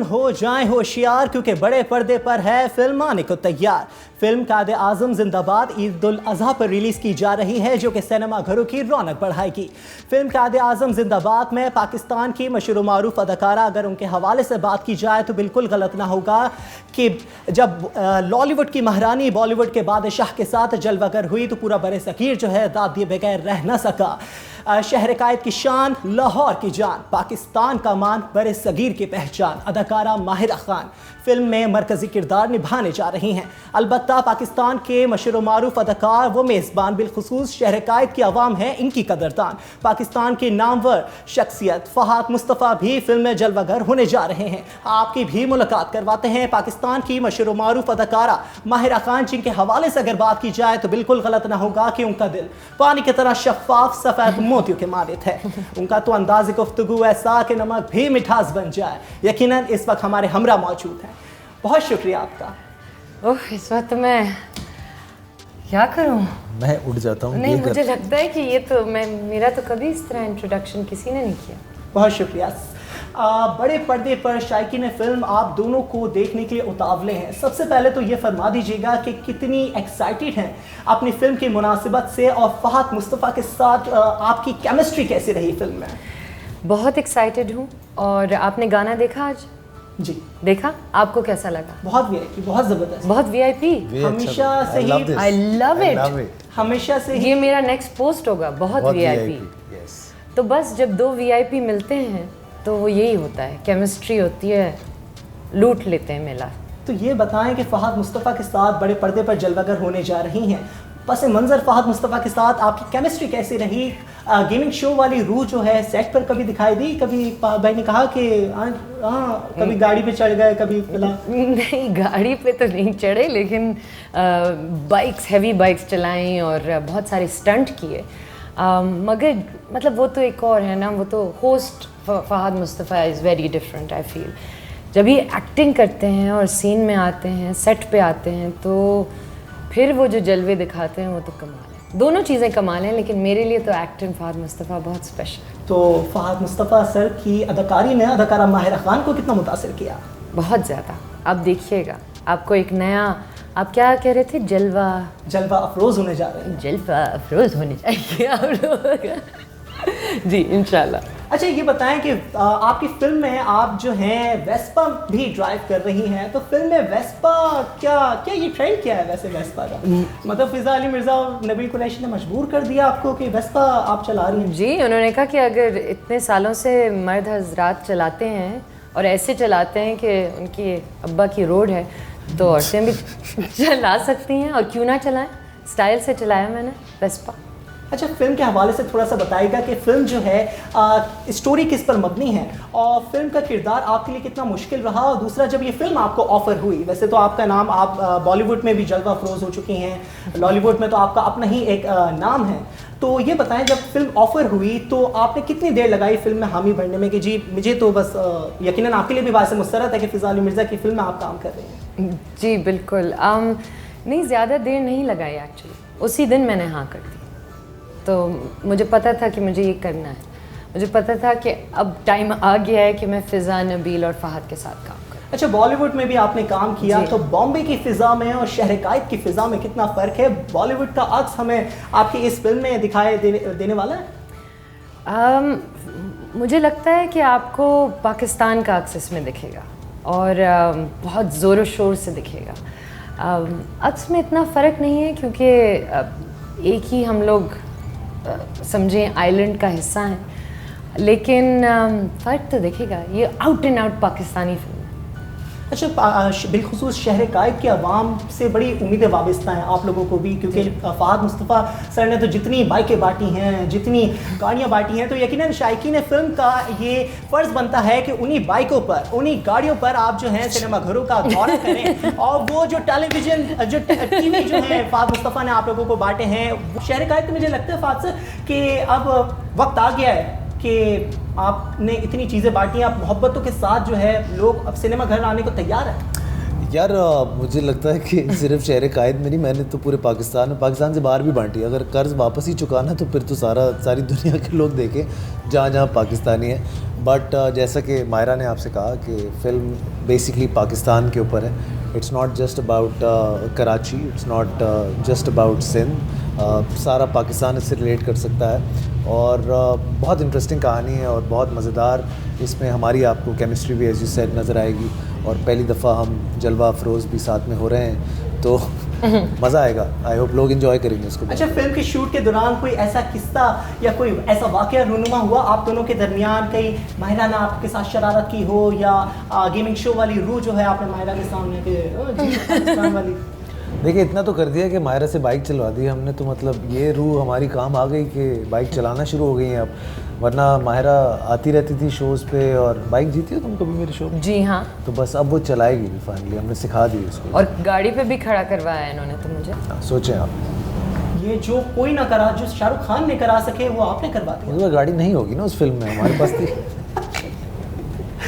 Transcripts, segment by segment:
नाज़रीन हो जाएं होशियार, क्योंकि बड़े पर्दे पर है फिल्म आने को तैयार। फिल्म कायदे आज़म जिंदाबाद ईद उल अज़हा पर रिलीज़ की जा रही है, जो कि सिनेमा घरों की रौनक बढ़ाएगी। फिल्म कायदे आज़म जिंदाबाद में पाकिस्तान की मशहूर मारूफ अदाकारा, अगर उनके हवाले से बात की जाए तो बिल्कुल गलत ना होगा कि जब लॉलीवुड की महारानी बॉलीवुड के बादशाह के साथ जलवागर हुई तो पूरा बरे सगीर जो है दाद दिए बगैर रह न सका। शहर कायद की शान, लाहौर की जान, पाकिस्तान का मान, बरे सगीर की पहचान अदाकारा माहिरा खान फिल्म में मरकजी किरदार निभाने जा रही हैं। अलबत्ता पाकिस्तान के मशहूर मारूफ अदाकार व मेज़बान बिलखुसूस शहर कायद की आवाम है इनकी कदरदान। पाकिस्तान की नामवर शख्सियत फ़हाद मुस्तफ़ा भी फिल्म में जलवागर होने जा रहे हैं। आपकी भी मुलाकात करवाते हैं पाकिस्तान की मशहूर मारूफ अदाकारा माहिरा खान, जिनके हवाले से अगर बात की जाए तो बिल्कुल गलत ना होगा कि उनका दिल पानी की तरह शफाफ सफ़ेद मोतियों के मानित है। उनका तो अंदाज़ गुफ्तगू ऐसा कि नमक भी मिठास बन जाए। यकीनन इस वक्त हमारे हमरा मौजूद हैं। बहुत शुक्रिया आपका। ओह, इस वक्त मैं क्या करूं? मैं उड़ जाता हूँ। नहीं, मुझे लगता है कि ये तो मेरा तो कभी इस तरह इंट्रोडक्शन किसी ने नहीं किया। बहुत शुक्रिया। बड़े पर्दे पर शायकीन फिल्म आप दोनों को देखने के लिए उतावले हैं। सबसे पहले तो ये फरमा दीजिएगा कि कितनी एक्साइटेड हैं अपनी फिल्म की मुनासिबत से, और फ़हाद मुस्तफ़ा के साथ आपकी केमिस्ट्री कैसी रही फिल्म में? बहुत एक्साइटेड हूँ। और आपने गाना देखा आज? जी देखा। आपको कैसा लगा? बहुत वीआईपी, बहुत ज़बरदस्त, बहुत वीआईपी। हमेशा से ही आई लव इट। हमेशा से ही ये मेरा नेक्स्ट पोस्ट होगा, बहुत वीआईपी। तो बस जब दो वीआईपी मिलते हैं तो वो यही होता है, केमिस्ट्री होती है, लूट लेते हैं मेला। तो ये बताएं कि फ़हाद मुस्तफ़ा के साथ बड़े पर्दे पर जलवागर होने जा रही हैं। पस मंज़र फ़हाद मुस्तफ़ा के साथ आपकी केमिस्ट्री कैसी रही? गेमिंग शो वाली रूह जो है सेट पर कभी दिखाई दी? कभी भाई ने कहा कि कभी गाड़ी पे चढ़ गए, कभी नहीं, गाड़ी पे तो नहीं चढ़े, लेकिन बाइक्स, हैवी बाइक्स चलाएं और बहुत सारे स्टंट किए। मगर मतलब वो तो एक और है ना, वो तो host Fahad Mustafa is very different I feel. जब ये एक्टिंग करते हैं और सीन में आते हैं, सेट पे आते हैं, तो फिर वो जो जलवे दिखाते हैं वो तो कमाल है। दोनों चीज़ें कमाल हैं, लेकिन मेरे लिए तो एक्टिंग फ़हाद मुस्तफ़ा बहुत स्पेशल है। तो फ़हाद मुस्तफ़ा सर की अदाकारी ने अदाकारा माहिरा खान को कितना मुतासिर किया? बहुत ज़्यादा। आप देखिएगा, आपको एक नया, आप क्या कह रहे थे, जलवा अफरोज़ होने जा रहे हैं। जलवा अफरोज़ होने चाहिए आप लोग। जी इंशाल्लाह। अच्छा, ये बताएं कि आपकी फिल्म में आप जो हैं वेस्पा भी ड्राइव कर रही हैं, तो फिल्म में वेस्पा क्या ये ट्रेंड क्या है वैसे वेस्पा का? मतलब फ़िज़ा अली मिर्ज़ा और नबील कुरैशी ने मजबूर कर दिया आपको कि वेस्पा आप चला रही हैं? जी, उन्होंने कहा कि अगर इतने सालों से मर्द हजरात चलाते हैं और ऐसे चलाते हैं कि उनकी अब्बा की रोड है, तो औरतें भी चला सकती हैं, और क्यों ना चलाएं। स्टाइल से चलाया मैंने वेस्पा। अच्छा, फिल्म के हवाले से थोड़ा सा बताइएगा कि फिल्म जो है स्टोरी किस पर मबनी है, और फिल्म का किरदार आपके लिए कितना मुश्किल रहा, और दूसरा जब ये फिल्म आपको ऑफ़र हुई, वैसे तो आपका नाम, आप बॉलीवुड में भी जलवा अफरोज़ हो चुकी हैं, लॉलीवुड में तो आपका अपना ही एक नाम है, तो ये बताएं जब फिल्म ऑफ़र हुई तो आपने कितनी देर लगाई फिल्म में हामी भरने में कि जी मुझे तो बस यकीनन आपके लिए भी बात से मुस्तरद है कि फ़िज़ा अली मिर्ज़ा की फिल्म में आप काम कर रहे हैं? जी बिल्कुल। नहीं, ज़्यादा देर नहीं लगाई एक्चुअली, उसी दिन मैंने हाँ कर दी। तो मुझे पता था कि मुझे ये करना है, मुझे पता था कि अब टाइम आ गया है कि मैं फ़िज़ा, नबील और फ़हाद के साथ काम करूँ। अच्छा, बॉलीवुड में भी आपने काम किया, तो बॉम्बे की फ़िज़ा में और शहर कायद की फ़िज़ा में कितना फ़र्क है? बॉलीवुड का अक्स हमें आपकी इस फिल्म में दिखाई देने वाला है? मुझे लगता है कि आपको पाकिस्तान का अक्स इसमें दिखेगा, और बहुत ज़ोर शोर से दिखेगा। अक्स में इतना फ़र्क नहीं है, क्योंकि एक ही हम लोग समझें आइलैंड का हिस्सा हैं, लेकिन फ़र्क तो दिखेगा। ये out and out Pakistani film है। अच्छा, बिलखुसूस शहर कायद की आवाम से बड़ी उम्मीदें वाबस्ता हैं आप लोगों को भी, क्योंकि फ़हाद मुस्तफ़ा सर ने तो जितनी बाइकें बांटी हैं, जितनी गाड़ियाँ बांटी हैं, तो यकीनन शायकीन फ़िल्म का ये फ़र्ज़ बनता है कि उन्हीं बाइकों पर, उन्हीं गाड़ियों पर आप जो हैं सिनेमा घरों का दौरा करें, और वो जो टेलीविज़न, जो टीवी जो है फ़हाद मुस्तफ़ा ने आप लोगों को बांटे हैं, शहर कायद तो मुझे लगता है फ़हाद सर कि अब वक्त आ गया है कि आपने इतनी चीज़ें बांटी हैं, आप मोहब्बतों के साथ जो है लोग अब सिनेमा घर आने को तैयार हैं। यार मुझे लगता है कि सिर्फ शहर कायद में नहीं, मैंने तो पूरे पाकिस्तान से बाहर भी बांटी। अगर कर्ज वापस ही चुकाना तो फिर तो सारी दुनिया के लोग देखें जहाँ जहाँ पाकिस्तानी है। बट जैसा कि मायरा ने आपसे कहा कि फ़िल्म बेसिकली पाकिस्तान के ऊपर है। It's not just about Karachi, it's not just about Sindh, सारा पाकिस्तान इससे रिलेट कर सकता है। और बहुत इंटरेस्टिंग कहानी है और बहुत मज़ेदार। इसमें हमारी आपको केमिस्ट्री भी एज यू सेड नज़र आएगी और पहली दफ़ा हम जलवा अफरोज़ भी साथ में हो रहे हैं, तो मज़ा आएगा। आई होप लोग एंजॉय करेंगे इसको। अच्छा, फिल्म के शूट के दौरान कोई ऐसा किस्सा या कोई ऐसा वाक़या रूनुमा हुआ आप दोनों के दरमियान, कहीं माहिरा ने आपके साथ शरारत की हो या गेमिंग शो वाली रूह जो है आपने माहिरा के सामने पाकिस्तान वाली? देखिए, इतना तो कर दिया कि मायरा से बाइक चलवा दी हमने, तो मतलब ये रूह हमारी काम आ गई कि बाइक चलाना शुरू हो गई है अब। वरना माहिरा आती रहती थी शोज़ पे। और बाइक जीती हो तुम कभी मेरे शो में? जी हाँ। तो बस अब वो चलाएगी भी, फाइनली हमने सिखा दी उसको। और गाड़ी पे भी खड़ा करवाया है इन्होंने तो मुझे। सोचें आप, ये जो कोई ना करा, जो शाहरुख खान ने करा सके वो आपने करवा दिया। उसमें गाड़ी नहीं होगी ना उस फिल्म में, हमारे पास थी।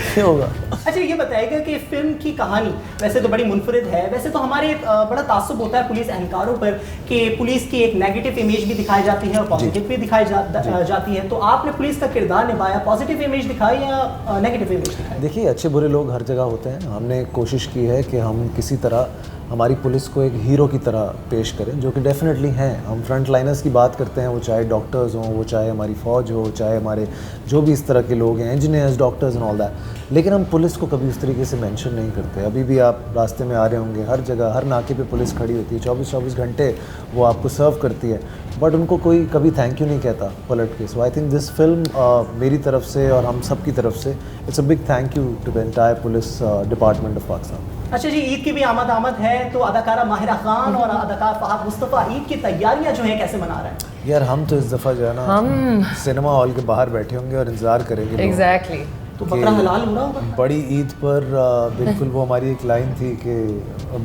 क्या होगा? अच्छा, ये बताइएगा कि फिल्म की कहानी वैसे तो बड़ी मुनफरिद है। वैसे तो हमारे बड़ा तासुब होता है पुलिस एहलकारों पर कि पुलिस की एक नेगेटिव इमेज भी दिखाई जाती है और पॉजिटिव भी दिखाई जाती है। तो आपने पुलिस का किरदार निभाया, पॉजिटिव इमेज दिखाई या नेगेटिव इमेज दिखाई? देखिए, अच्छे बुरे लोग हर जगह होते हैं। हमने कोशिश की है कि हम किसी तरह हमारी पुलिस को एक हीरो की तरह पेश करें, जो कि डेफिनेटली हैं। हम फ्रंट लाइनर्स की बात करते हैं, वो चाहे डॉक्टर्स हों, वो चाहे हमारी फ़ौज हो, चाहे हमारे जो भी इस तरह के लोग हैं, engineers, doctors and all that. लेकिन हम पुलिस को कभी उस तरीके से मेंशन नहीं करते। अभी भी आप रास्ते में आ रहे होंगे, हर जगह हर नाके पे पुलिस खड़ी होती है, 24-24 घंटे वो आपको सर्व करती है, बट उनको कोई कभी थैंक यू नहीं कहता पलट के। So I think this film मेरी तरफ से और हम सब की तरफ से it's a big thank you to the entire police department of Pakistan. अच्छा जी, ईद की भी आमद है, तो अदाकारा माहिरा खान और अदाकार फहद मुस्तफ़ा ईद की तैयारियां जो हैं कैसे मना रहे हैं? यार हम तो इस दफ़ा जो है ना सिनेमा हॉल के बाहर बैठे होंगे और इंतज़ार करेंगे। एग्जैक्टली। तो बकरा हलाल हो रहा होगा? बड़ी ईद पर बिल्कुल वो हमारी एक लाइन थी कि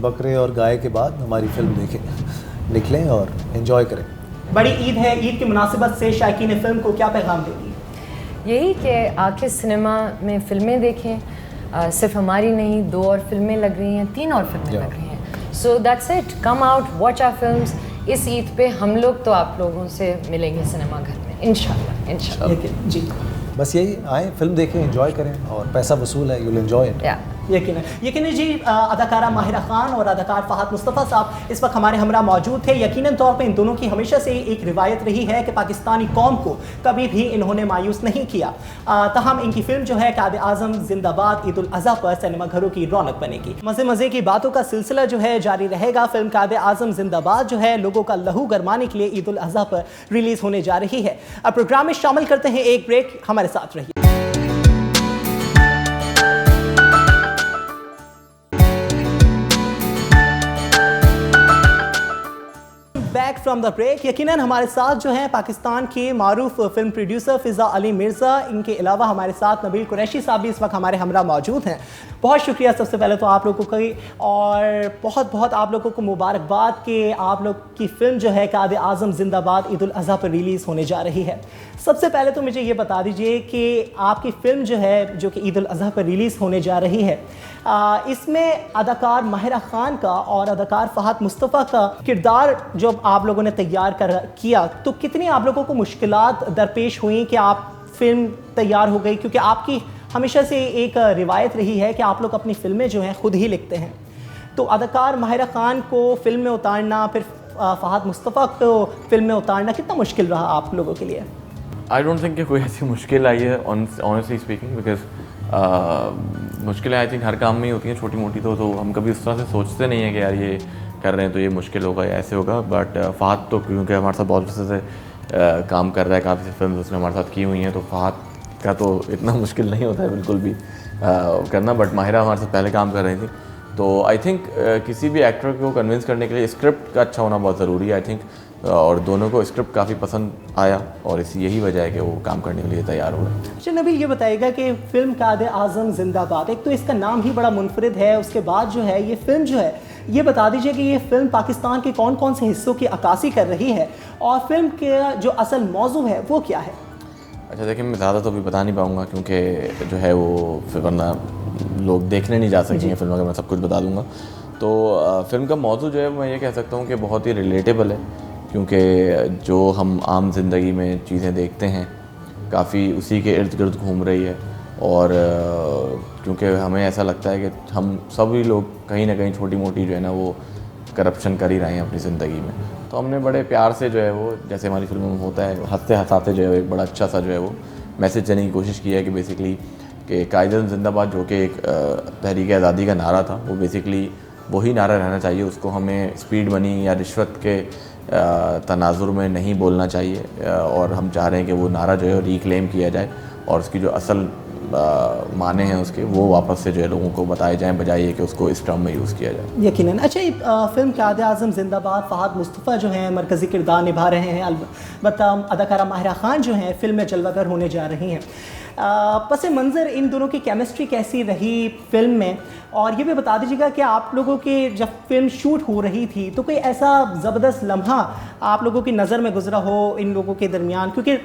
बकरे और गाय के बाद हमारी फिल्म देखें, निकलें और एंजॉय करें। बड़ी ईद है, ईद की मुनासिबत से शायकीन फिल्म को क्या पैगाम देगी? यही कि आके सिनेमा में फ़िल्में देखें। सिर्फ हमारी नहीं, 2 और फिल्में लग रही हैं, 3 और फिल्में लग रही हैं। So that's it, come out, watch our films. इस ईद पे हम लोग तो आप लोगों से मिलेंगे सिनेमा घर में, इंशाल्लाह। जी, बस यही, आए फिल्म देखें, एंजॉय करें और पैसा वसूल है, यूल एंजॉय इट। यकीनन जी। अदाकारा माहिरा खान और अदाकार फहद मुस्तफ़ा साहब इस वक्त हमारे हमरा मौजूद थे। यकीनन तौर पे इन दोनों की हमेशा से एक रिवायत रही है कि पाकिस्तानी कौम को कभी भी इन्होंने मायूस नहीं किया। तहम इनकी फिल्म जो है कायद आज़म जिंदाबाद ईद उल अज़हा पर सिनेमा घरों की रौनक बनेगी। मज़े की बातों का सिलसिला जो है जारी रहेगा। फिल्म कायद आज़म जिंदाबाद जो है लोगों का लहू गरमाने के लिए ईद उल अज़हा पर रिलीज़ होने जा रही है। अब प्रोग्राम में शामिल करते हैं एक ब्रेक, हमारे साथ रहिए। Back from the break. यकीनन हमारे साथ जो हैं पाकिस्तान के मारूफ फिल्म प्रोड्यूसर फ़िज़ा अली मिर्ज़ा, इनके अलावा हमारे साथ नबील कुरैशी साहब भी इस वक्त हमारे हमरा मौजूद हैं। बहुत शुक्रिया सबसे पहले तो आप लोगों को, और बहुत बहुत आप लोगों को मुबारकबाद कि आप लोग की फ़िल्म जो है कायद आज़म जिंदाबाद ईद उल अज़हा पर रिलीज़ होने जा रही है। सबसे पहले तो मुझे ये बता दीजिए कि आपकी फ़िल्म जो है जो कि ईद उल अज़हा पर रिलीज़ होने जा रही है, इसमें अदाकार माहिरा खान का और अदाकार फहद मुस्तफ़ा का किरदार जो आप लोगों ने तैयार किया, तो कितनी आप लोगों को मुश्किलात दरपेश हुई कि आप फिल्म तैयार हो गई? क्योंकि आपकी हमेशा से एक रिवायत रही है कि आप लोग अपनी फ़िल्में जो हैं खुद ही लिखते हैं। तो अदाकार माहिरा खान को फिल्म में उतारना, फिर फहद मुस्तफ़ा को फिल्म में उतारना कितना मुश्किल रहा आप लोगों के लिए? आई डोंट थिंक कि कोई ऐसी मुश्किल आई है ऑनेस्टली स्पीकिंग, बिकॉज मुश्किलें आई थिंक हर काम में ही होती हैं, छोटी मोटी। तो हम कभी उस तरह से सोचते नहीं हैं कि यार ये कर रहे हैं तो ये मुश्किल होगा या ऐसे होगा। बट फहद तो क्योंकि हमारे साथ बहुत अच्छे से काम कर रहा है, काफ़ी फिल्म उसने हमारे साथ की हुई हैं, तो फहद का तो इतना मुश्किल नहीं होता है बिल्कुल भी करना। बट माहिरा हमारे साथ पहले काम कर रही थी, तो आई थिंक किसी भी एक्टर को कन्विंस करने के लिए स्क्रिप्ट का अच्छा होना बहुत ज़रूरी है आई थिंक। और दोनों को स्क्रिप्ट काफ़ी पसंद आया और यही वजह है कि वो काम करने के लिए तैयार हो गए। अच्छा नबील, ये बताइएगा कि फ़िल्म कायद आज़म जिंदाबाद, एक तो इसका नाम ही बड़ा मुनफरिद है, उसके बाद जो है ये फ़िल्म जो है, ये बता दीजिए कि ये फ़िल्म पाकिस्तान के कौन कौन से हिस्सों की अक्कासी कर रही है और फिल्म के जो असल मौजू है वो क्या है? अच्छा देखिए, मैं ज़्यादा तो अभी बता नहीं पाऊँगा क्योंकि जो है वो फिर वरना लोग देखने नहीं जा सकेंगे फिल्म, अगर मैं सब कुछ बता दूंगा। तो फिल्म का मौजू जो है मैं ये कह सकता हूँ कि बहुत ही रिलेटेबल है, क्योंकि जो हम आम जिंदगी में चीज़ें देखते हैं काफ़ी उसी के इर्द गिर्द घूम रही है। और क्योंकि हमें ऐसा लगता है कि हम सभी लोग कहीं ना कहीं छोटी मोटी जो है ना वो करप्शन कर ही रहे हैं अपनी ज़िंदगी में। तो हमने बड़े प्यार से जो है वो, जैसे हमारी फिल्मों में होता है, हंसते हंसाते जो है एक बड़ा अच्छा सा जो है वो मैसेज देने की कोशिश की है कि बेसिकली कि कायदे जिंदाबाद जो कि एक तहरीक आज़ादी का नारा था, वो बेसिकली वही नारा रहना चाहिए। उसको हमें स्पीड मनी या रिश्वत के तनाजुर में नहीं बोलना चाहिए, और हम चाह रहे हैं कि वो नारा जो है रिक्लेम किया जाए और उसकी जो असल माने हैं उसके वो वापस से जो है लोगों को बताए जाएं, बजाय ये कि उसको इस टर्म में यूज़ किया जाए। यकीनन। अच्छा, ये फिल्म कायदे आज़म जिंदाबाद, फ़हाद मुस्तफ़ा जो हैं मरकज़ी किरदार निभा रहे हैं, अलबत्ता अदाकारा माहिरा खान जो हैं फिल्म में जलवागर होने जा रही हैं। पस मंज़र इन दोनों की केमिस्ट्री कैसी रही फिल्म में? और ये भी बता दीजिएगा कि आप लोगों की जब फिल्म शूट हो रही थी तो कोई ऐसा ज़बरदस्त लम्हा आप लोगों की नज़र में गुजरा हो इन लोगों के दरमियान, क्योंकि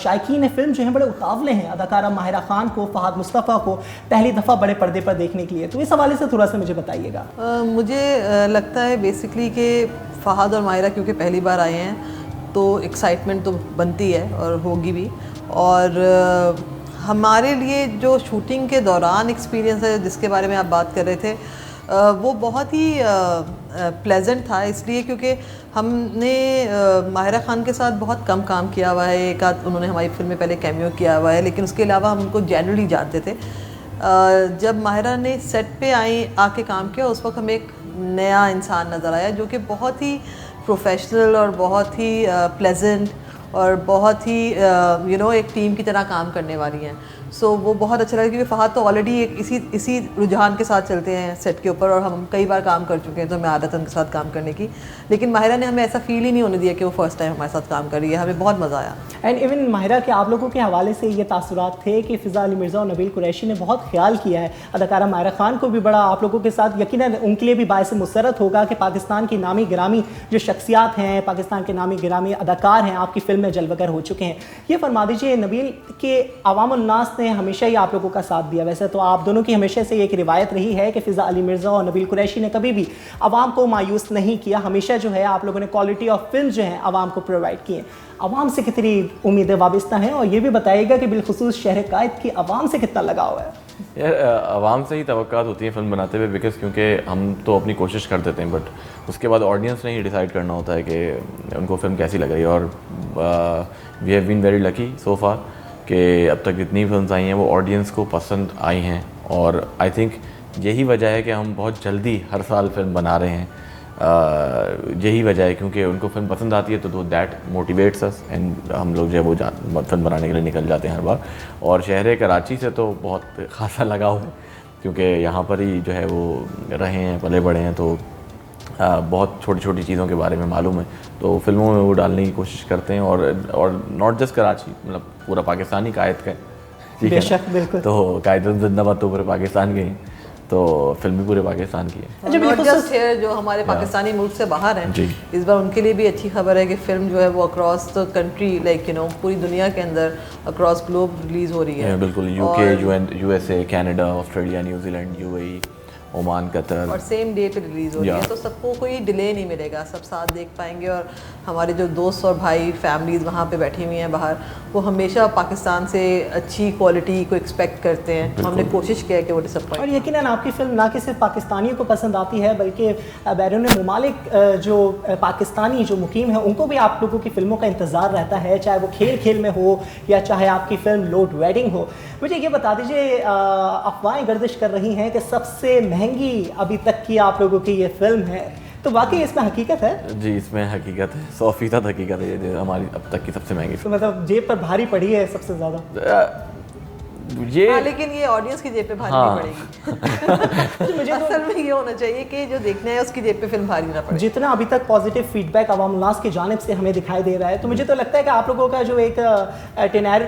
शायकीन फिल्म जो है बड़े उतावले हैं अदाकारा माहिरा खान को, फ़हाद मुस्तफ़ा को पहली दफ़ा बड़े पर्दे पर देखने के लिए। तो इस हवाले से थोड़ा सा मुझे बताइएगा। मुझे लगता है बेसिकली कि फ़हाद और माहिरा क्योंकि पहली बार आए हैं तो एक्साइटमेंट तो बनती है और होगी भी। और हमारे लिए जो शूटिंग के दौरान एक्सपीरियंस है जिसके बारे में आप बात कर रहे थे, वो बहुत ही प्लेजेंट था, इसलिए क्योंकि हमने माहिरा खान के साथ बहुत कम काम किया हुआ है। एक आध उन्होंने हमारी फिल्म में पहले कैमियो किया हुआ है, लेकिन उसके अलावा हम उनको जनरली जानते थे। जब माहिरा ने सेट पे आके काम किया, उस वक्त हमें एक नया इंसान नज़र आया जो कि बहुत ही प्रोफेशनल और बहुत ही प्लेजेंट और बहुत ही एक टीम की तरह काम करने वाली हैं। सो वो बहुत अच्छा लगा, क्योंकि फ़हाद तो ऑलरेडी एक इसी रुझान के साथ चलते हैं सेट के ऊपर, और हम कई बार काम कर चुके हैं तो हमें आदत है उनके साथ काम करने की। लेकिन माहिरा ने हमें ऐसा फील ही नहीं होने दिया कि वो फर्स्ट टाइम हमारे साथ काम कर रही है। हमें बहुत मज़ा आया। एंड इवन माहिरा के आप लोगों के हवाले से ये तासुरात थे कि फ़िज़ा अली मिर्ज़ा और नबील कुरैशी ने बहुत ख्याल किया है अदाकारा माहिरा खान को भी बड़ा आप लोगों के साथ, यकीनन उनके लिए भी बायस मुसरत होगा कि पाकिस्तान की नामी गिरामी जो शख्सियात हैं, पाकिस्तान के नामी गिरामी अदाकार हैं, आपकी फ़िल्म में जलवगर हो चुके हैं। ये फरमा दीजिए, नबील के अवामुन नास ने हमेशा ही आप लोगों का साथ दिया। वैसे तो आप दोनों की हमेशा से एक रिवायत रही है कि फ़िज़ा अली मिर्ज़ा और नबील कुरैशी ने कभी भी आवाम को मायूस नहीं किया, हमेशा जो है आप लोगों ने क्वालिटी ऑफ फिल्म जो है आवाम को प्रोवाइड किए। आवाम से कितनी उम्मीदें वाबस्ता हैं, और ये भी बताइएगा कि बिलखुसूस शहर कायद की आवाम से कितना लगाव है? यार आवाम से ही तवक्कात होती है फिल्म बनाते हुए, बिकॉज क्योंकि हम तो अपनी कोशिश कर देते हैं, बट उसके बाद ऑडियंस ने ही डिसाइड करना होता है कि उनको फिल्म कैसी लग रही है। और we have been very lucky so far कि अब तक जितनी फिल्म्स आई हैं वो ऑडियंस को पसंद आई हैं, और आई थिंक यही वजह है कि हम बहुत जल्दी हर साल फिल्म बना रहे हैं। यही वजह है क्योंकि उनको फिल्म पसंद आती है, तो दैट मोटिवेट्स अस, एंड हम लोग जो है वो फिल्म बनाने के लिए निकल जाते हैं हर बार। और शहर कराची से तो बहुत ख़ासा लगाव है, क्योंकि यहाँ पर ही जो है वो रहे हैं, पले बड़े हैं, तो बहुत छोटी छोटी चीज़ों के बारे में मालूम है, तो फिल्मों में वो डालने की कोशिश करते हैं। और नॉट जस्ट कराची, मतलब पूरा पाकिस्तान ही कायद का है, ठीक है ना? बिल्कुल। तो कायदे जिंदाबाद तो पूरे पाकिस्तान के हैं, तो फिल्म भी पूरे पाकिस्तान की है। नॉट जस्ट हियर, जो हमारे पाकिस्तानी मुल्क से बाहर हैं, इस बार उनके लिए भी अच्छी खबर है कि फिल्म जो है वो अक्रॉस द कंट्री, लाइक पूरी दुनिया के अंदर अक्रॉस ग्लोब रिलीज हो रही है। बिल्कुल, UK, USA, Canada, Australia, New Zealand, UAE, Oman, Qatar, और सेम डे पे रिलीज़ हो रही है, तो सबको कोई डिले नहीं मिलेगा, सब साथ देख पाएंगे। और हमारे जो दोस्त और भाई फैमिलीज़ वहाँ पे बैठी हुई हैं बाहर, वो हमेशा पाकिस्तान से अच्छी क्वालिटी को एक्सपेक्ट करते हैं, तो हमने कोशिश किया है कि वो डिसअपॉइंट। और यकीनन आपकी फ़िल्म ना कि सिर्फ पाकिस्तानियों को पसंद आती है, बल्कि बैरून मुमालिक जो पाकिस्तानी जो मुकीम हैं उनको भी आप लोगों की फ़िल्मों का इंतज़ार रहता है, चाहे वो खेल खेल में हो या चाहे आपकी फ़िल्म लोड वेडिंग हो। मुझे ये बता दीजिए, अफवाहें गर्दिश कर रही हैं कि सबसे महंगी अभी तक की आप लोगों की ये फिल्म है, तो वाकई इसमें हकीकत है? जी, इसमें हकीकत है, 100% हकीकत है। ये हमारी अब तक की सबसे महंगी तो मतलब जेब पर भारी पड़ी है सबसे ज़्यादा ये। लेकिन ये ऑडियंस की जेब पे भारी नहीं पड़ेगी। मुझे असल में ये होना चाहिए कि जो देखना है उसकी जेब पे फिल्म भारी ना पड़े। जितना अभी तक पॉजिटिव फीडबैक अवाम-उल-नास की जानिब से हमें दिखाई दे रहा है, तो मुझे तो लगता है कि आप लोगों का जो एक टेनर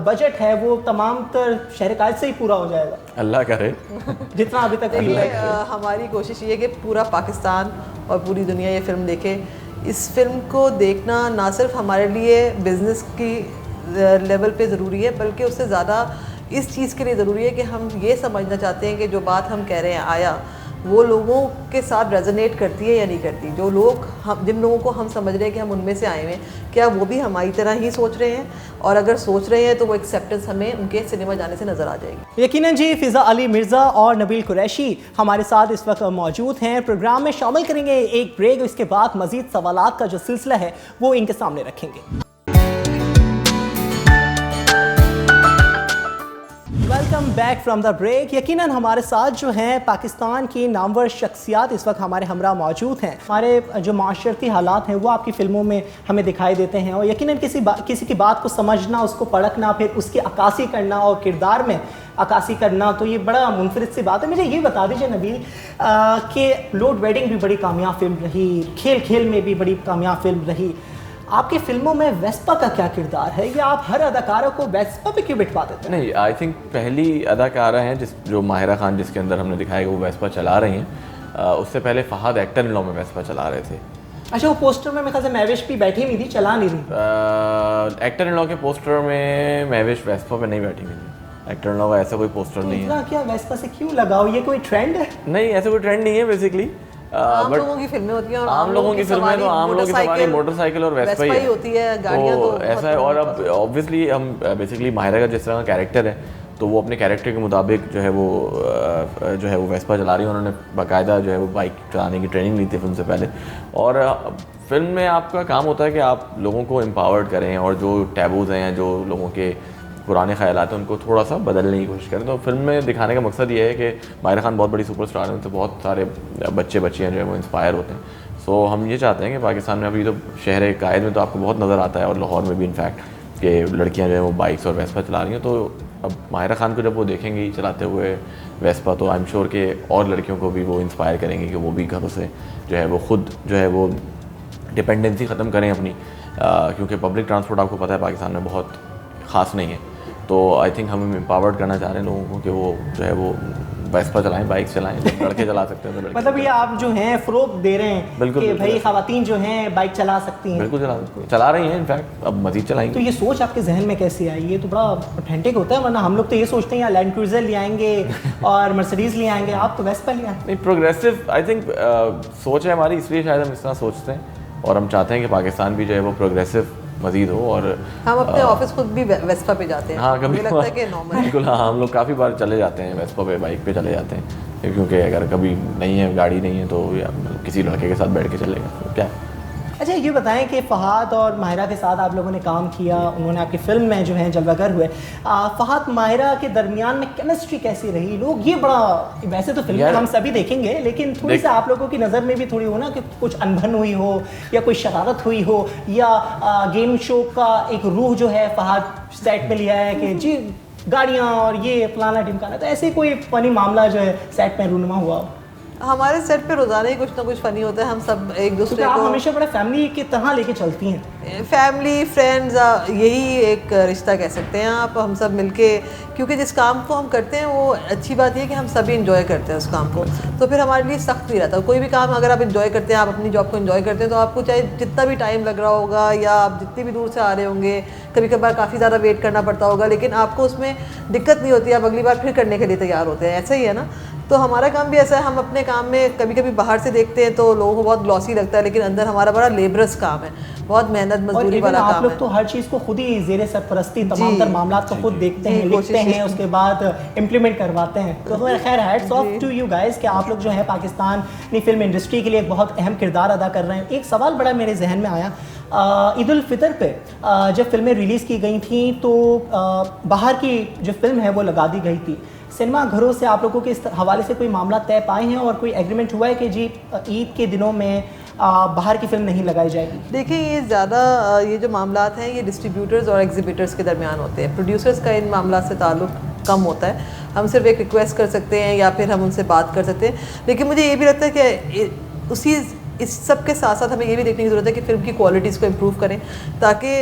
बजट है वो तमाम तर शहर कायद से ही पूरा हो जाएगा, अल्लाह करे। जितना अभी तक फीडबैक हमारी कोशिश ये है कि पूरा पाकिस्तान और पूरी दुनिया ये फिल्म देखे। इस फिल्म को देखना ना सिर्फ हमारे लिए बिजनेस की लेवल पे ज़रूरी है, बल्कि उससे ज़्यादा इस चीज़ के लिए ज़रूरी है कि हम ये समझना चाहते हैं कि जो बात हम कह रहे हैं आया वो लोगों के साथ रेजोनेट करती है या नहीं करती। जो लोग हम जिन लोगों को हम समझ रहे हैं कि हम उनमें से आए हुए हैं, क्या वो भी हमारी तरह ही सोच रहे हैं, और अगर सोच रहे हैं तो वो एक्सेप्टेंस हमें उनके सिनेमा जाने से नज़र आ जाएगी। यकीनन जी, फ़िज़ा अली मिर्ज़ा और नबील कुरैशी हमारे साथ इस वक्त मौजूद हैं। प्रोग्राम में शामिल करेंगे एक ब्रेक, इसके बाद मज़ीद सवालात का जो सिलसिला है वो इनके सामने रखेंगे। Welcome back from the break. यकीनन हमारे साथ जो हैं पाकिस्तान की नामवर शख्सियात इस वक्त हमारे हमरा मौजूद हैं। हमारे जो माशरती हालात हैं वो आपकी फ़िल्मों में हमें दिखाई देते हैं, और यकीनन किसी की बात को समझना, उसको परखना, फिर उसकी अक्कासी करना और किरदार में अक्कासी करना, तो ये बड़ा मुनफरिद सी बात है। मुझे ये बता दीजिए नबील कि लोड वेडिंग भी बड़ी कामयाब फिल्म रही, खेल खेल में भी बड़ी कामयाब फिल्म रही, आपकी फिल्मों में वेस्पा का क्या किरदार है, या आप हर अदाकारों को वेस्पा पे क्यों बिठवा देते हैं? नहीं, आई थिंक पहली अदाकारा हैं जो माहिरा खान, जिसके अंदर हमने दिखाया वो वेस्पा चला रही हैं। उससे पहले फहद एक्टर इन लॉ में वेस्पा चला रहे थे। अच्छा, वो पोस्टर में मेरे ख्याल से महविश भी बैठी हुई थी, चला नहीं रही। एक्टर इन लॉ के पोस्टर में महविश वेस्पा पे नहीं बैठी हुई थी। एक्टर इन लॉ का ऐसा कोई पोस्टर तो नहीं इतना है। क्या वेस्पा से क्यों लगाओ, ये कोई ट्रेंड है? नहीं, ऐसा कोई ट्रेंड नहीं है बेसिकली। आम लोगों की फिल्में होती हैं, और आम लोगों की फिल्में तो आम लोगों की सवारी मोटरसाइकिल और वेस्पा ही होती है, गाड़ियाँ तो ऐसा है। और अब ऑब्वियसली हम बेसिकली माहिरा का जिस तरह का कैरेक्टर है, तो वो अपने कैरेक्टर के मुताबिक जो है वो वेस्पा चला रही है। उन्होंने बाकायदा जो है वो बाइक चलाने की ट्रेनिंग ली थी फिल्म से पहले। और फिल्म में आपका काम होता है कि आप लोगों को एम्पावर्ड करें, और जो टैबूज़ हैं, जो लोगों के पुराने ख्यालात हैं, उनको थोड़ा सा बदलने की कोशिश करें। तो फिल्म में दिखाने का मकसद ये है कि माहिरा खान बहुत बड़ी सुपरस्टार हैं, उनसे बहुत सारे बच्चियाँ जो है वो इंस्पायर होते हैं। सो हम ये चाहते हैं कि पाकिस्तान में अभी तो शहर कायद में तो आपको बहुत नज़र आता है, और लाहौर में भी इनफैक्ट, कि लड़कियाँ जो है वो बाइक्स और वेस्पा चला रही हैं। तो अब माहिरा खान को जब वो देखेंगी चलाते हुए वेस्पा, तो आई एम श्योर कि और लड़कियों को भी वो इंस्पायर करेंगे कि वो भी घरों से जो है वो खुद जो है वो डिपेंडेंसी ख़त्म करें अपनी, क्योंकि पब्लिक ट्रांसपोर्ट आपको पता है पाकिस्तान में बहुत ख़ास नहीं है। तो आई थिंक हम एम्पावर्ड करना चाह रहे हैं लोगों को कि वो जो है वो वेस्पा चलाएं, बाइक चलाएं, लड़के चला सकते हैं तो लड़के। मतलब ये आप जो हैं फ़रोग़ दे रहे हैं बिल्कुल, कि बिल्कुल। भाई ख़वातीन जो हैं बाइक चला सकती हैं। बिल्कुल चला रही हैं, इनफैक्ट अब मज़ीद चलाएंगे। तो ये सोच आपके जहन में कैसे आई? ये तो बड़ा ऑथेंटिक होता है, वरना हम लोग तो ये सोचते हैं या लैंड क्रूज़र ले आएंगे और मर्सिडीज़ ले आएंगे, आप तो वेस्पा ले आए। नहीं, प्रोग्रेसिव आई थिंक सोच है हमारी, इसलिए शायद हम इस तरह सोचते हैं, और हम चाहते हैं कि पाकिस्तान भी जो है वो प्रोग्रेसिव मज़ीद हो। और हम अपने ऑफिस खुद भी वेस्पा पे जाते हैं। हाँ, कभी मुझे लगता है कि नॉर्मल है। बिल्कुल, हाँ, हम लोग काफ़ी बार चले जाते हैं वेस्पा पे, बाइक पे चले जाते हैं, क्योंकि अगर कभी नहीं है, गाड़ी नहीं है, तो या किसी लड़के के साथ बैठ के चलेगा तो क्या है। अच्छा, ये बताएं कि फ़हाद और माहिरा के साथ आप लोगों ने काम किया, उन्होंने आपकी फ़िल्म में जो है जलवागर हुए। फ़हाद माहिरा के दरमियान में केमिस्ट्री कैसी रही? लोग ये बड़ा, वैसे तो फिल्म हम सभी देखेंगे, लेकिन थोड़ी सा आप लोगों की नज़र में भी थोड़ी हो ना कि कुछ अनबन हुई हो, या कोई शरारत हुई हो, या गेम शो का एक रूह जो है फ़हाद सेट में लिया है कि जी गाड़ियाँ और ये फलाना ढिमकाना, तो ऐसे कोई फ़नी मामला जो है सेट में रूनुमा हुआ हो? हमारे सेट पे रोज़ाना ही कुछ ना कुछ फ़नी होता है। हम सब एक दूसरे तो आप को हमेशा बड़ा फैमिली की तरह लेके चलती हैं। फैमिली फ्रेंड्स, यही एक रिश्ता कह सकते हैं आप। हम सब मिलके, क्योंकि जिस काम को हम करते हैं वो अच्छी बात है कि हम सभी इंजॉय करते हैं उस काम को, तो फिर हमारे लिए सख्त नहीं रहता। कोई भी काम अगर आप इंजॉय करते हैं, आप अपनी जॉब को इंजॉय करते हैं, तो आपको चाहे जितना भी टाइम लग रहा होगा, या आप जितनी भी दूर से आ रहे होंगे, कभी कभार काफ़ी ज़्यादा वेट करना पड़ता होगा, लेकिन आपको उसमें दिक्कत नहीं होती, आप अगली बार फिर करने के लिए तैयार होते हैं। ऐसा ही है ना। तो हमारा काम भी ऐसा है, हम अपने काम में कभी कभी बाहर से देखते हैं तो लोगों को बहुत ग्लॉसी लगता है, लेकिन अंदर हमारा बड़ा लेबरस काम है, बहुत मेहनत मजदूरी वाला काम है। आप लोग तो हर चीज़ को खुद ही ज़ेरे सरपरस्ती तमाम तर मामलात को खुद देखते हैं, लिखते हैं, उसके बाद इम्प्लीमेंट करवाते हैं। तो खैर, hats off to you guys कि आप लोग जो है पाकिस्तानी फिल्म इंडस्ट्री के लिए एक बहुत अहम किरदार अदा कर रहे हैं। एक सवाल बड़ा मेरे जहन में आया, ईद उल फितर पे जब फिल्में रिलीज़ की गई थी तो बाहर की जो फिल्म है वो लगा दी गई थी। सिनेमा घरों से आप लोगों के इस हवाले से कोई मामला तय पाए हैं, और कोई एग्रीमेंट हुआ है कि जी ईद के दिनों में बाहर की फिल्म नहीं लगाई जाएगी? देखिए, ये ज़्यादा ये जो मामलात हैं ये डिस्ट्रीब्यूटर्स और एग्जीबिटर्स के दरमियान होते हैं। प्रोड्यूसर्स का इन मामला से ताल्लुक़ कम होता है। हम सिर्फ एक रिक्वेस्ट कर सकते हैं या फिर हम उनसे बात कर सकते हैं। लेकिन मुझे ये भी लगता है कि इस सब के साथ साथ हमें ये भी देखने की ज़रूरत है कि फ़िल्म की क्वालिटीज़ को इम्प्रूव करें, ताकि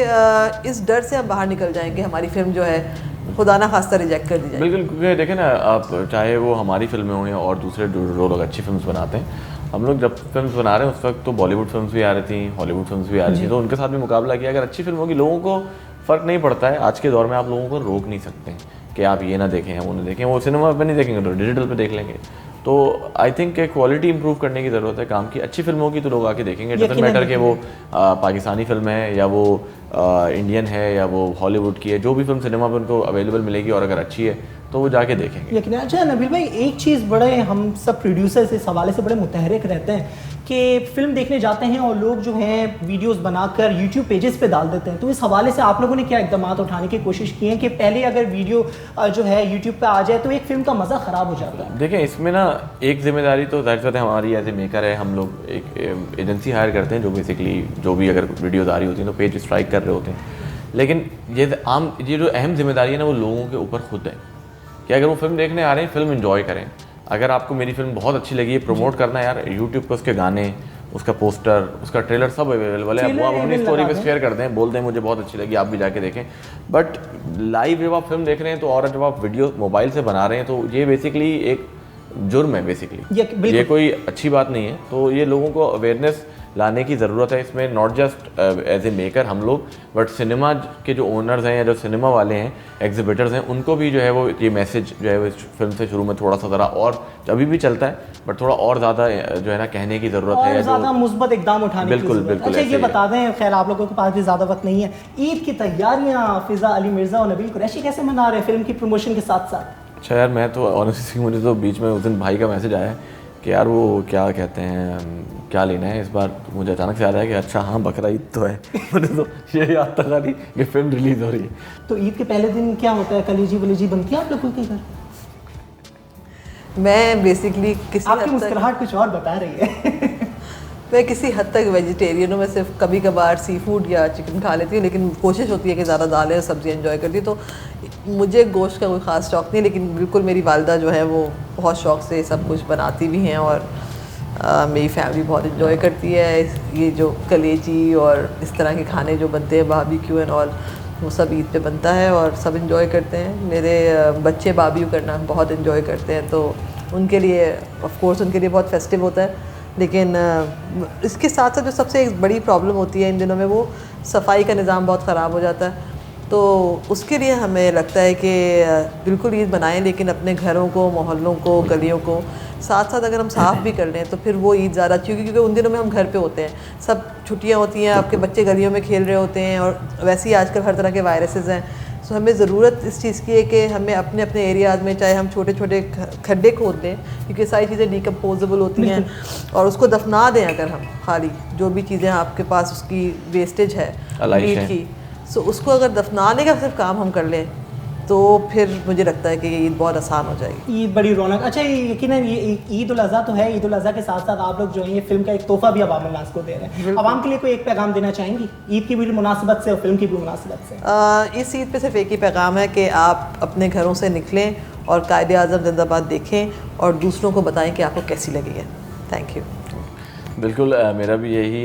इस डर से हम बाहर निकल जाएँ कि हमारी फ़िल्म जो है खुदा ना खास्ता रिजेक्ट कर दी जाए। बिल्कुल, क्योंकि देखें ना, आप चाहे वो हमारी फिल्में हों या और दूसरे जो लोग अच्छी फिल्म्स बनाते हैं, हम लोग जब फिल्म्स बना रहे हैं उस वक्त तो बॉलीवुड फिल्म्स भी आ रही थी, हॉलीवुड फिल्म्स भी आ रही थी, तो उनके साथ भी मुकाबला किया। अगर अच्छी फिल्म होगी, लोगों को फ़र्क नहीं पड़ता है। आज के दौर में आप लोगों को रोक नहीं सकते हैं कि आप ये ना देखें वो ना देखें, वो सिनेमा पे नहीं देखेंगे तो डिजिटल पे देख लेंगे। तो आई थिंक क्वालिटी इंप्रूव करने की ज़रूरत है काम की। अच्छी फिल्म होगी तो लोग आके देखेंगे, डजंट मैटर कि वो पाकिस्तानी फिल्म है या वो इंडियन है या वो हॉलीवुड की है, जो भी फिल्म सिनेमा पे उनको अवेलेबल मिलेगी और अगर अच्छी है तो वो जाके देखेंगे। यकीन। अच्छा नबील भाई, एक चीज़ बड़े हम सब प्रोड्यूसर्स इस हवाले से बड़े मुतहरिक रहते हैं कि फ़िल्म देखने जाते हैं और लोग जो हैं वीडियोस बनाकर यूट्यूब पेजेस पे डाल देते हैं, तो इस हवाले से आप लोगों ने क्या इक़दाम उठाने की कोशिश की है कि पहले अगर वीडियो जो है यूट्यूब पे आ जाए तो एक फ़िल्म का मज़ा ख़राब हो जाता है? देखें, इसमें ना एक जिम्मेदारी तो जाहिर सी बात है हमारी एज ए मेकर है। हम लोग एक एजेंसी हायर करते हैं जो बेसिकली जो भी अगर वीडियोज़ आ रही होती हैं तो पेज स्ट्राइक कर रहे होते हैं, लेकिन ये जो अहम जिम्मेदारी है ना वो लोगों के ऊपर खुद है कि अगर वो फिल्म देखने आ रहे हैं फिल्म एंजॉय करें। अगर आपको मेरी फिल्म बहुत अच्छी लगी है, प्रमोट करना है यार, यूट्यूब पर उसके गाने, उसका पोस्टर, उसका ट्रेलर सब अवेलेबल है। वो आप अपनी स्टोरी पे शेयर कर दें, बोल दें मुझे बहुत अच्छी लगी, आप भी जाके देखें। बट लाइव जब आप फिल्म देख रहे हैं तो, और जब आप वीडियो मोबाइल से बना रहे हैं तो ये बेसिकली एक जुर्म है बेसिकली, ये कोई अच्छी बात नहीं है। तो ये लोगों को अवेयरनेस लाने की ज़रूरत है इसमें, not just as a maker हम लोग, बट सिनेमा के जो ओनर्स हैं या जो सिनेमा वाले हैं, एग्जिबिटर्स हैं, उनको भी जो है वो ये मैसेज जो है वो फिल्म से शुरू में थोड़ा सा ज़रा और अभी भी चलता है बट थोड़ा और ज़्यादा जो है ना कहने की ज़रूरत है, और ज़्यादा मुस्बत इकदाम उठाने की बिल्कुल ज़रूरत है। बिल्कुल। अच्छा ये बता दें, खैर आप लोगों के पास भी ज़्यादा वक्त नहीं है, ईद की तैयारियाँ फ़िज़ा अली मिर्ज़ा और नबील कुरैशी कैसे मना रहे हैं फिल्म की प्रमोशन के साथ साथ? अच्छा यार, मैं तो ऑनेस्टली मुझे तो बीच में उस दिन भाई का मैसेज आया कि यार वो क्या कहते हैं क्या लेना है इस बार, मुझे अचानक से याद आया कि अच्छा हाँ बकरा ईद तो है। मुझे तो ये याद तक आ रही कि फिल्म रिलीज़ हो रही है। तो ईद के पहले दिन क्या होता है, कलीजी वलीजी बनती है आप लोगों के घर? मैं बेसिकली आपकी मुस्कुराहट कुछ और बता रही है। मैं किसी हद तक वेजिटेरियन हूँ, मैं सिर्फ कभी कभार सी फूड या चिकन खा लेती हूँ, लेकिन कोशिश होती है कि ज़्यादा दालें और सब्ज़ी एंजॉय करती हूँ। तो मुझे गोश्त का कोई ख़ास शौक़ नहीं है, लेकिन बिल्कुल मेरी वालदा जो है वो बहुत शौक़ से सब कुछ बनाती भी हैं और मेरी फैमिली बहुत एंजॉय करती है। ये जो कलेजी और इस तरह के खाने जो बनते हैं, बारबेक्यू एंड ऑल, वो सब ईद पे बनता है और सब एंजॉय करते हैं। मेरे बच्चे बारबेक्यू करना बहुत एंजॉय करते हैं, तो उनके लिए ऑफ कोर्स उनके लिए बहुत फेस्टिव होता है। लेकिन इसके साथ साथ जो सबसे एक बड़ी प्रॉब्लम होती है इन दिनों में, वो सफाई का निज़ाम बहुत ख़राब हो जाता है। तो उसके लिए हमें लगता है कि बिल्कुल ईद बनाएं, लेकिन अपने घरों को, मोहल्लों को, गलियों को साथ साथ अगर हम साफ़ भी कर लें तो फिर वो ईद ज़्यादा अच्छी होगी, क्योंकि उन दिनों में हम घर पे होते हैं, सब छुट्टियां होती हैं, आपके बच्चे गलियों में खेल रहे होते हैं और वैसे ही आजकल हर तरह के वायरसेस हैं। सो हमें ज़रूरत इस चीज़ की है कि हमें अपने अपने एरियाज़ में चाहे हम छोटे छोटे खड्डे खोद दें, क्योंकि सारी चीज़ें डिकम्पोजेबल होती हैं, और उसको दफना दें अगर हम खाली जो भी चीज़ें आपके पास उसकी वेस्टेज है मीट की, सो उसको अगर दफनाने का सिर्फ काम हम कर लें तो फिर मुझे लगता है कि ये ईद बहुत आसान हो जाएगी। ईद बड़ी रौनक। अच्छा यकीनन ये ईद उल अज़हा तो है, ईद उल अज़हा के साथ साथ आप लोग जो है ये फिल्म का एक तोहफा भी अवाम नास को दे रहे हैं। अवाम के लिए कोई एक पैगाम देना चाहेंगी ईद की भी मुनासिबत से और फिल्म की भी मुनासिबत से? इस ईद पे सिर्फ एक ही पैगाम है कि आप अपने घरों से निकलें और कायदे आज़म जिंदाबाद देखें और दूसरों को बताएं कि आपको कैसी लगी है। Thank you. बिल्कुल, मेरा भी यही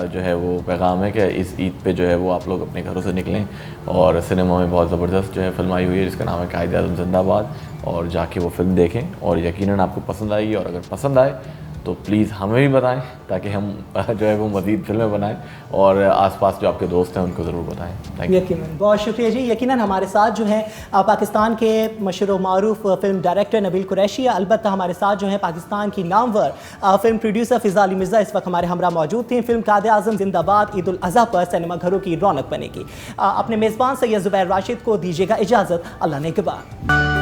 जो है वो पैगाम है कि इस ईद पे जो है वो आप लोग अपने घरों से निकलें और सिनेमा में बहुत ज़बरदस्त जो है फिल्म आई हुई है जिसका नाम है कायदे आज़म जिंदाबाद, और जाके वो फिल्म देखें और यकीनन आपको पसंद आएगी। और अगर पसंद आए तो प्लीज़ हमें भी बताएं ताकि हम जो है वो मज़ीद फिल्में बनाएं और आसपास जो आपके दोस्त हैं उनको ज़रूर बताएं। Thank you. यकीनन, बहुत शुक्रिया जी। यकीनन हमारे साथ जो है पाकिस्तान के मशहूर व मारूफ फिल्म डायरेक्टर नबील कुरैशी, अलबत्ता हमारे साथ जो है पाकिस्तान की नामवर फिल्म प्रोड्यूसर फ़िज़ा अली मिर्ज़ा इस वक्त हमारे हमरा मौजूद थी। फिल्म कायदे आज़म जिंदाबाद ईद उल अज़हा पर सिनेमा घरों की रौनक बनेगी। अपने मेज़बान सैयद ज़ुबैर राशिद को दीजिएगा इजाज़त। अल्लाह ने के बाद।